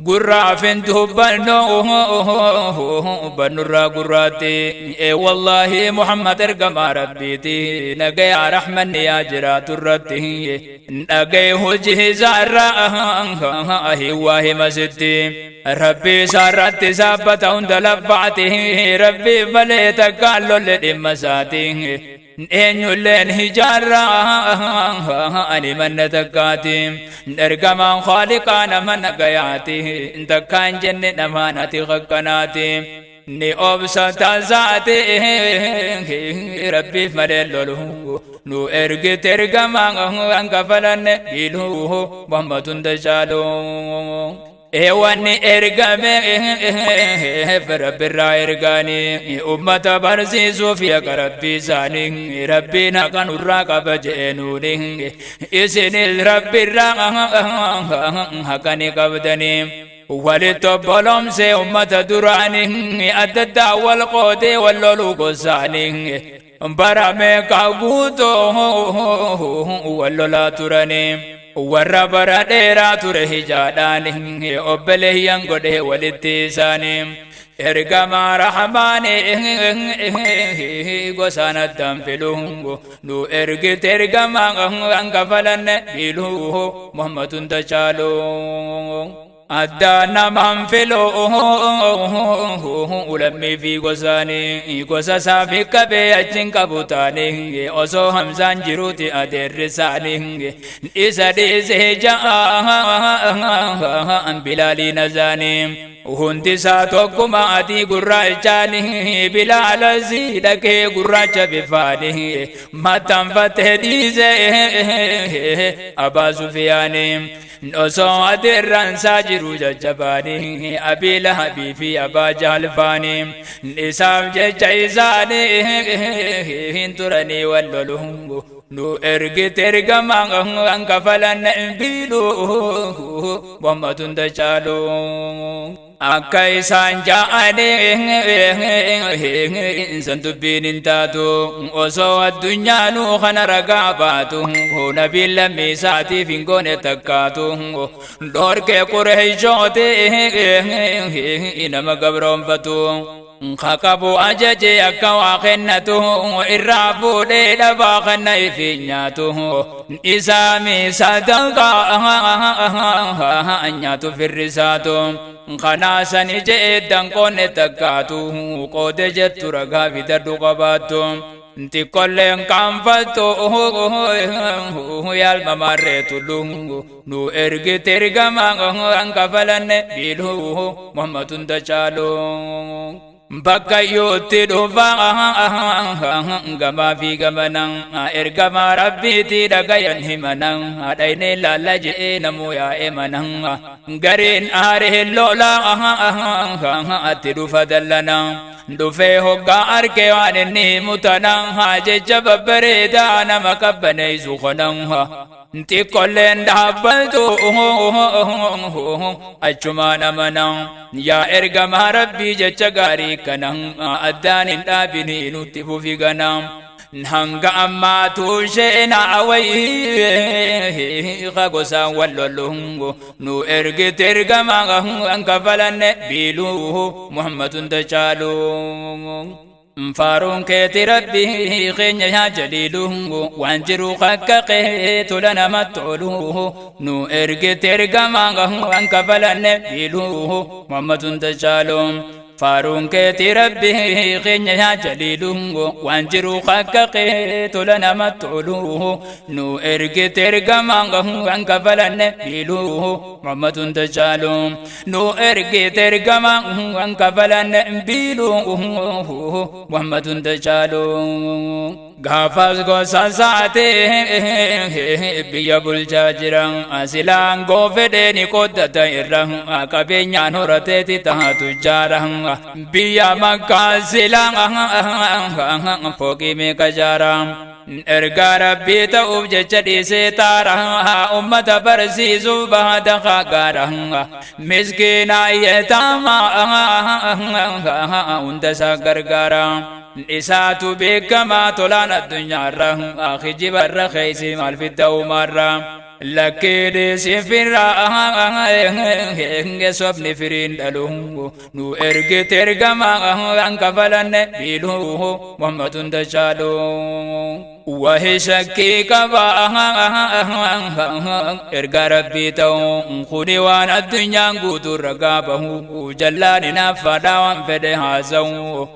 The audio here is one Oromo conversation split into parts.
قرا فنتو بنو بنورا قراتي اي والله محمد ارقم ربيتي نقيا رحمن يا جرات الرتي نقي وجه زارا اهي واهي مسدي ربي سارت سابت عند لبعته ربي بليتك قالوا للمساتي eenyu leen hijaarraa ani manna takkaati ergamaan khaaliqaa nama nagayaati takkaan jenne namaanati qaqqanaati ni obsa taasaati rabbiif malee lolu nu ergite ergamaan hankafalanne biiluu muhammadun dajaaluu Ewani ergame Rabbirra ergani ummata barsiisuuf yaqa rabbii isaanii rabbiin haqa nurraa qaba jeenuuni isinil rabbirra haqa ni qabdanii walitti obbolomse ummata duraanii adda addaa wal qoodee wal loluu gosaanii bara meeqa guutoo wal lolaa turanii warra bara dheeraa ture hijaadhaan obboleeyyan godhe walitti isaanii ergamaa rahmaani gosaan addaan filuu nu ergite ergamaa hankafalanne biiluu muhammadun tachaaluu addaan namaan filuu ulammii fi gosaanii gosa saafi qabee achiin qabu taanii osoo hamzaan jiruuti adeerri isaanii isa dhiisee ja'aan bilaalii nazaanii hundi isaa tokkuma adii gurraachaanii bilaala siidhaqee gurraacha bifaanii maxxanfatee dhiisee abaa sufiyaanii osoo adeerraan isaa jiru jajjabaanii abii lahabii fi abaa jaalfaanii isaaf jecha isaanii hin turanii wal loluu nu ergite ergamaa hankafalanne biiluu muhammadun tachaaluu akka isaan ja'anii san dubbiin hin taatu osoo addunyaanuu kana ragaa baatu nabiin lammii isaatiif hin goone takkaatu dhorkee qureeyshoote nama gabroonfatu Khakabu ajaje akka waa kennatu irraa fuudhee dhabaa kana ifi nyaatu isaami sadaqaa nyaatu firrisaatu kanaasani jee danqoonne takkaatu qoode jettu ragaa fidadhu qabaattu Tikolleen kaanfattu yaalma marreetu lungu nu ergite ergamaa hankafalanne biiluu muhammadun tachaaluu bakka yootti dhufaa gamaa fi gamanan ergamaa rabbiitii dhagayan himanan dhayne laalla je'ee namuu yaa'e manan gariin aaree lolaa atti dhufa dallanan dhufee hoggaa arkee waan inni mutanan jecha babbareedaa nama qabbaneessu konan Tikolleen dhaabbaltu achumaan amanan yaa ergamaa rabbii jecha gaarii kanan addaan hin dhaabinii nutti fufi ganan hanga ammaatu sheenaa wayii gosaan wal lolungu nu ergite ergamaa hankafalanne biiluu muhammadun tachaaluu Faaruun keeti rabbii keenya yaa jaliiluu waan jiru qaqqaqee tola namatti ooluu nu ergite ergamaa hankafalanne biiluu muhammadun tachaaluu Faaruun keeti rabbii keenya yaa jaliiluu waan jiru qaqqaqee tola namatti ooluu nu ergite ergamaa hankafalanne biiluu muhammadun tachaaluu nu ergite ergamaa hankafalanne biiluu muhammadun tachaaluu gaafas gosa saatee biyya bulchaa jiran asilaan goofedheeni qoddata irra qabeenyaan horateeti taatu jaaran biyya makkaa silaan fooqii meeqa jaaran ergaa rabbii ta'uuf jecha dhiisee taara ummata barsiisuuf bahata qaagaara miskiina yetaamaa hunda isaa gargaara isaatu beekamaa tolaan addunyaarra kijibarra keeysi maal fidda uumarra لكيد سفرا سوبني فرين دلوه نو إرجع ترجما أنك فلان بيلوه محمد تجالو وهي شكي كبا إرجع ربي تو خدي وانا الدنيا قدر رقابه جلالنا فداوم فدها زو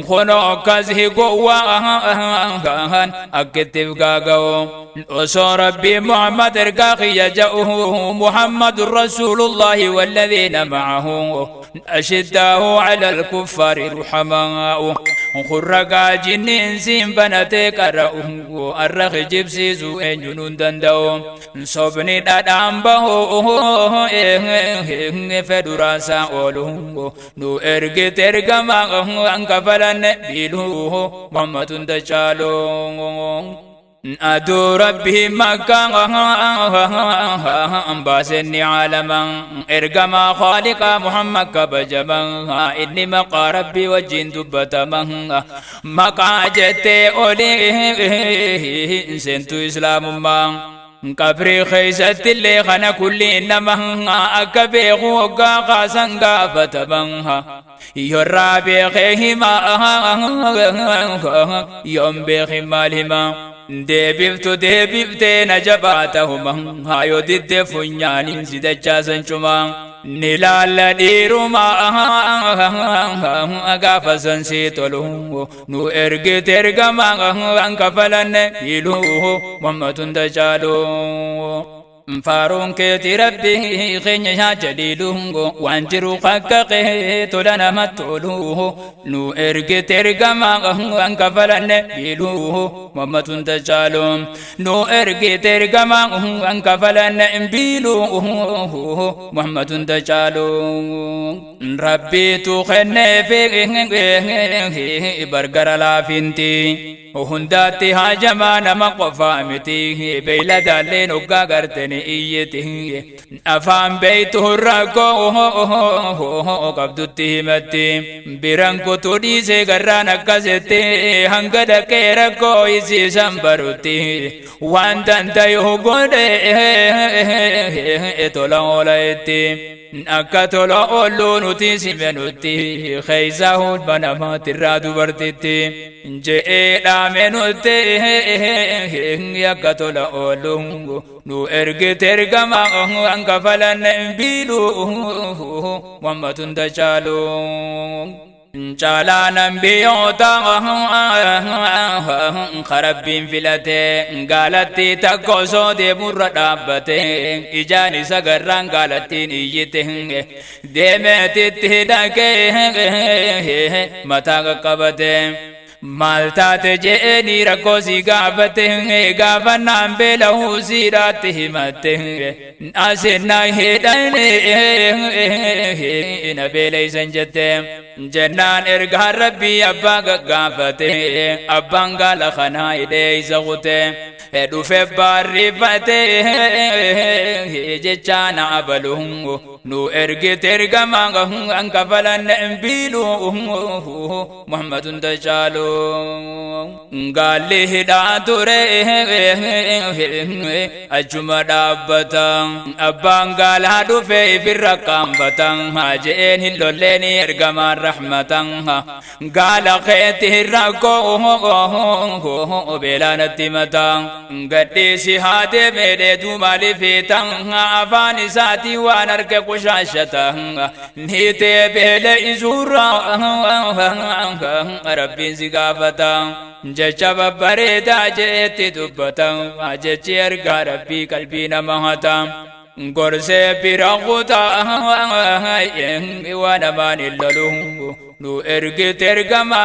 خنو كزه قوة أكتب قاقو وصو ربي محمد رقاقي يجأه محمد رسول الله والذين معه أشداه على الكفار رحماء خرقا جنين سين بنتك أرأه أرخ جبسي زوين جنون دندو صبني دادام بهو فدراسا أولو نو إرقي ترقما أنك فلن بيلوه محمد تجالو أدو ربي مكان باسني عالما إرقما خالق محمد كبجما إني مقا ربي وجين دبتما مقا جتي أولي سنتو إسلام ما كبري خيست اللي خنا كل إنما أكبي غوغا قاسنغا فتبنها يرابي خيهما يوم بخيما لما ديبفت نجباتهما هايو ديد فنيان سيدجا سنشما نلال ديرما أغاف سنسيتلو نو إرغي ترغما أنكفلن يلوه محمد تجالو فارون كي ربي خنيا جليلو وانجرو خكقه تلنا متولوه نو إرغي ترغما أنكفلن يلوه محمد تجالو نو إرغي ترغما أنكفلن بيلوه محمد تجالو ربي تخني في برغر لا فينتي وهنداتي هاجمان مقفا متي بيلا دالين وقاقرتني إيتي أفام بيته الرقو قبضتي متي برانكو تودي سيقرانا كزتي هنگدك رقو إسي سنبروتي وانتان تيهو قولي إتولا أولئتي أكتولا أولو نتي سيمنوتي خيزاهو البنامات الرادو برتتي جئ منوتي يكتولا أولو نو إرغي ترغما أنك فلن بيلو محمد تجالو جالانا بيوتا خربين فلتي قالتي تقوسو دي مرتابتي إجاني سقران قالتين إيتي ديمتي تهدكي متاق قبتي مالتات جئني ركوسي قابته قابنان بله سيراته مته أسنا هداني نبيلي سنجته جنان إرقى ربي أبا قافته أبان قال خنا إلي سغته دفع بارفته جيشانا أبلهم نو إرقى ترقى أنك فلن بيلو محمد تجالو قال لي داتوري أجمع دابتا أبان قال هادو في الرقم بطن هاجين هلوليني إرقما رحمتا قال خيته الرقو بلا نتمتا قديسي هادي ميدي دومالي فيتا أفاني ساتي وانرك قشاشتا نيتي بلا إزورا ربي زقافتا جشب بريدا جيتي دبتا جيتي أرقى ربي قلبي نمهتا قرسي برغوتا وانا ماني اللولو نو إرقي ترقما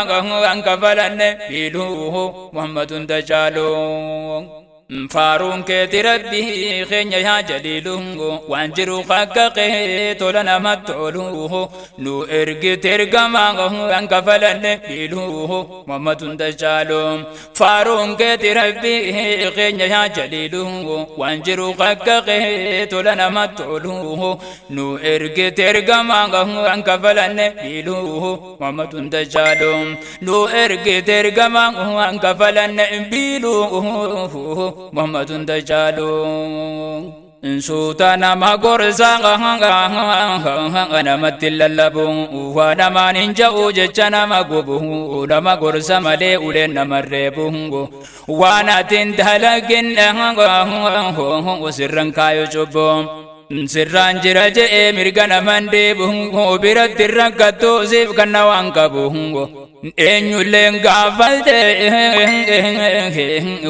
أنك فلن بيلوه محمد تجالو فارون كي ربي خنيا يا جليلو وانجرو خكقه تولنا متولوه نو إرقي ترقما أنك فلن بيلوه محمد تجالو فارون كي ربي خنيا يا جليلو وانجرو خكقه تولنا متولوه نو إرقي ترقما أنك فلن بيلوه محمد تجالو نو إرقي ترقما أنك فلن بيلوه محمد تجالو Suuta nama gorsa namatti lallabu waa namaan hin ja'u jecha nama gubu nama gorsa malee uleen nama reebu waan atin dalagin sirran kaayo cubbu sirraan jira je'ee mirga naman deebu biratti rakkattuu siif kanna waan qabu eenyulleen gaafalte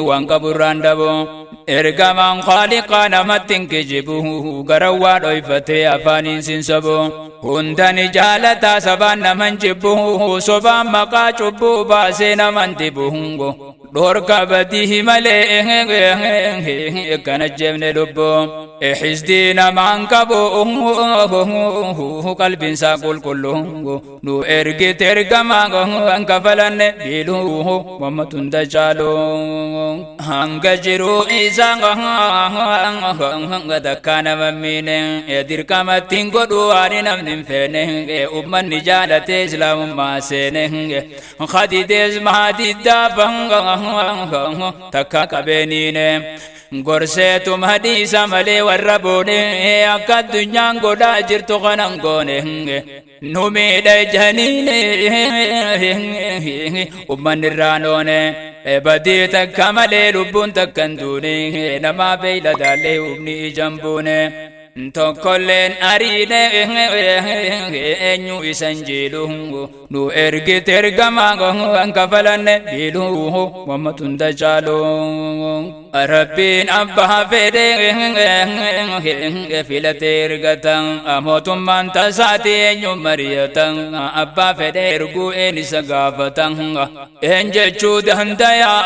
waan qaburraan dhabu ergamaan khaliqaa namattin kijibu garawwaa dhoyfatee afaaniin sinsabu hundani jaalataa sabaan naman jibbu sobaan maqaa cubbuu baasee naman dibu dhorka badii malee kana jebne lubbu xisdii namaan qabu qalbiinsaa qulqullu nu ergite ergamaa kafalanne biiluu mammatun dajaalu hanga jiru takka nama miine dirqamattiin godhu waan namni hin feene ummanni jaalatee islaamummaa seene khadidees maadiddaa takka qabeeniine gorseetum hadiisa malee warra boone akka addunyaan godhaa jirtu kanan goone nu miidha janiine ummanni irraan oone badii takka malee lubbuun takkan duune namaa beeyladaallee humni ijan buune tokkolleen ariine eenyu isan jiilu nu ergite ergamaa kafalanne biiluu mammatun dajaalu rabbiin abbaa fedhe filate ergatan mootummaan tasaati eenyu mariyatan abbaa fedhe erguu een isa gaafatan een jechuu dandayaa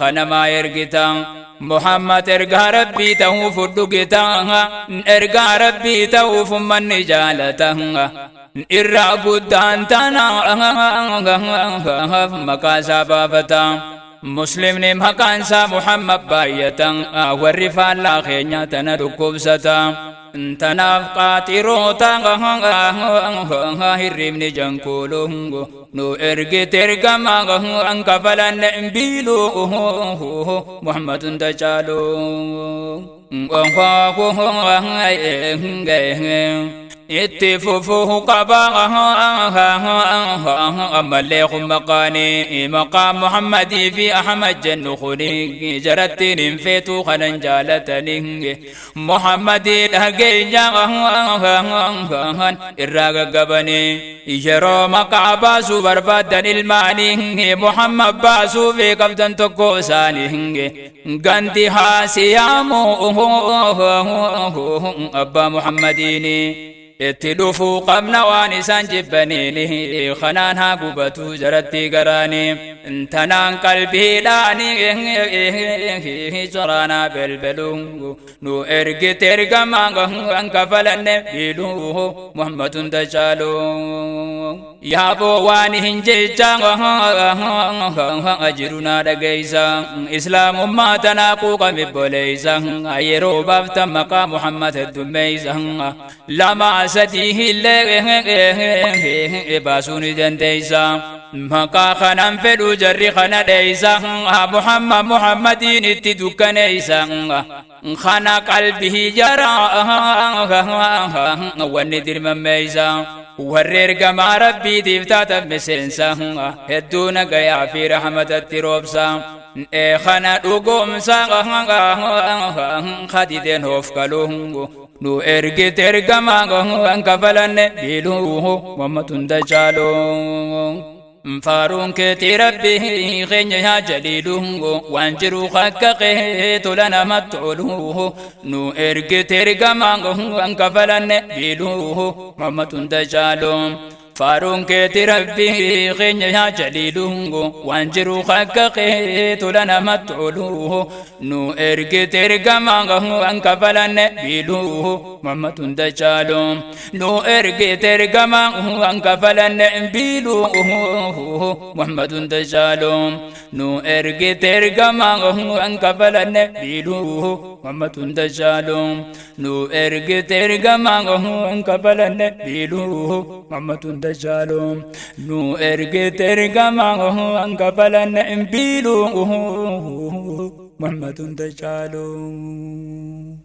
kanamaa ergitan محمد ارجع ربي توف الدقيتا ارجع ربي توف من جالته إرى قدان تنا مكاسا بابتا مسلم نمكان سا محمد بايتا ورفا لا خينيا تنركب ستا تناف قاتروتا هرم نجنكولو nu ergite ergamaa kafalanne biilu muhammadun dajaalu itti fufuhu qaba ammallee kun maqaa muhammadii fi ahmad jennu kuni jarattiin hin feetu kanan jaalatanii muhammadii dhageenya irraa gaggabanii yeroo maqaa baasuu barbaadan ilmaanii muhammad baasuu fi qabdan tokko isaanii ganti haasiyaamu abbaa muhammadiini itti dhufuu qabna waan isaan jibbaniini kanaan haa gubatu jaratti garaani tanaan qalbiidhaani soraanaa belbelu nu ergite ergamaa kafalanne biiluu muhammadun dajaalu yaaboo waan hin jecha ajirunaa dhageeysa islaamummaa tanaa quuqami boleeysa yeroo baaftan maqaa muhammad heddummeeysa lama سديه اللي باسوني دنديسا مقا خنان فلو جري خنا ديسا محمدين اتدوكنيسا خنا قلبه جرى وندر مميسا ورر كما ربي دفتات مسنسا هدونا قيا في رحمة التروبسا خنا دوغوم سا خديدين هوفكالو nu ergite ergamaa kafalanne biiluu mammatun dajaalu faaruun keetii rabbi keenya yaa jaliilu waan jiru haqqaqee tola namatti oolu nu ergite ergamaa kafalanne biiluu mammatun dajaalu فارون كيتي ربي خيني يا جليلو وانجرو خاكاقي تولنا متعولو نو ارقي ترقما وانكفلن بيلو محمد دجالو نو ارقي ترقما وانكفلن بيلو محمد دجالو نو ارقي ترقما وانكفلن بيلو محمد دجالو نو ارقي ترقما وانكفلن بيلو محمد دجالو نو ارقي ترقما وانكفلن بيلو Mormatuun tachaaluu.